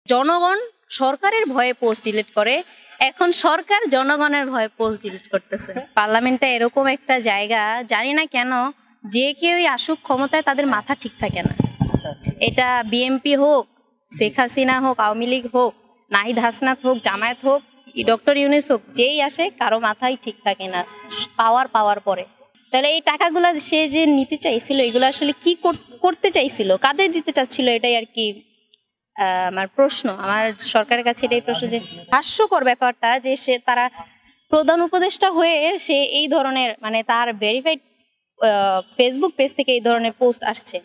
জনগণ সরকারের ভয়ে পোস্ট ডিলিট করে, এখন সরকার জনগণের ভয়ে পোস্ট ডিলিট করতেছে। পার্লামেন্টটা এরকম একটা জায়গা, জানি না কেন যে কেউই আসুক ক্ষমতায় তাদের মাথা ঠিক থাকে না। এটা বিএমপি হোক, শেখ হাসিনা হোক, আওয়ামী লীগ হোক, নাহিদ হাসনাত হোক, জামায়াত হোক, ডক্টর ইউনূস হোক, যেই আসে কারো মাথায় ঠিক থাকে না পাওয়ার পরে। তাহলে এই টাকাগুলো সে যে নিতে চাইছিল, এগুলো আসলে কি করতে চাইছিল, কাদের দিতে চাচ্ছিল, এটাই আর কি আমার প্রশ্ন। আমার সরকারের কাছে এটাই প্রশ্ন যে হাস্যকর ব্যাপারটা যে তারা প্রধান উপদেষ্টা হয়ে সে এই ধরনের, মানে তার ভেরিফাইড ফেসবুক পেজ থেকে এই ধরনের পোস্ট আসছে,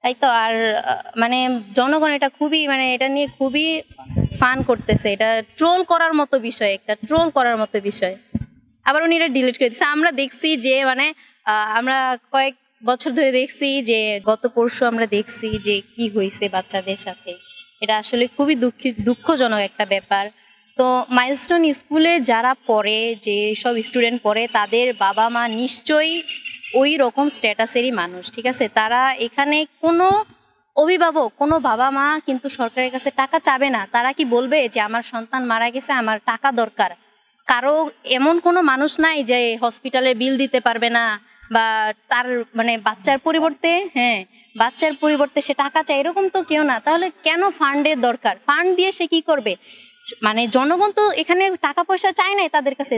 তাই তো। আর মানে জনগণ এটা খুবই, মানে এটা নিয়ে খুবই ফান করতেছে, এটা ট্রোল করার মতো বিষয়, একটা ট্রোল করার মতো বিষয়। আবার উনি এটা ডিলিট করে দিচ্ছে। আমরা দেখছি যে মানে আমরা কয়েক বছর ধরে দেখছি যে গত পরশু আমরা দেখছি যে কি হয়েছে বাচ্চাদের সাথে। এটা আসলে খুবই দুঃখজনক একটা ব্যাপার। তো মাইলস্টোন স্কুলে যারা পড়ে, যে সব স্টুডেন্ট পড়ে, তাদের বাবা মা নিশ্চয়ই ওই রকম স্ট্যাটাসেরই মানুষ, ঠিক আছে। তারা এখানে কোনো অভিভাবক, কোনো বাবা মা কিন্তু সরকারের কাছে টাকা চাবে না। তারা কি বলবে যে আমার সন্তান মারা গেছে, আমার টাকা দরকার? কারো এমন কোনো মানুষ নাই যে হসপিটালে বিল দিতে পারবে না, বা তার মানে বাচ্চার পরিবর্তে সে টাকা চায়, এরকম তো কেউ না। তাহলে কেন ফান্ডের দরকার? ফান্ড দিয়ে সে কি করবে? মানে জনগণ তো এখানে টাকা পয়সা চায় নাই তাদের কাছে,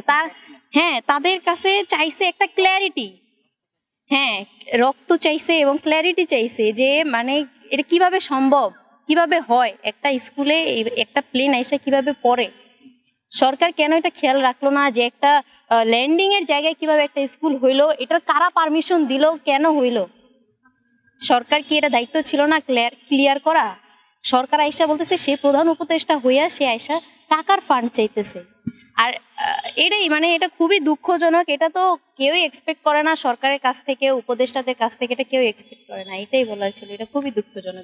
তাদের কাছে চাইছে একটা ক্ল্যারিটি, রক্ত চাইছে এবং ক্ল্যারিটি চাইছে যে মানে এটা কিভাবে সম্ভব, কিভাবে হয়, একটা স্কুলে একটা প্লেন এসে কিভাবে পড়ে। সরকার কেন এটা খেয়াল রাখলো না যে একটা ল্যান্ডিং এর জায়গায় কিভাবে একটা স্কুল হইলো, এটার কারা পারমিশন দিল, কেন হইলো? সরকার কি এটা দায়িত্ব ছিল না ক্লিয়ার করা? সরকার আইসা বলতেছে সে প্রধান উপদেষ্টা হইয়া সে আইসা টাকার ফান্ড চাইতেছে। আর এটাই মানে এটা খুবই দুঃখজনক। এটা তো কেউই এক্সপেক্ট করে না সরকারের কাছ থেকে, উপদেষ্টাদের কাছ থেকে, এটা কেউ এক্সপেক্ট করে না। এটাই বলার ছিল, এটা খুবই দুঃখজনক।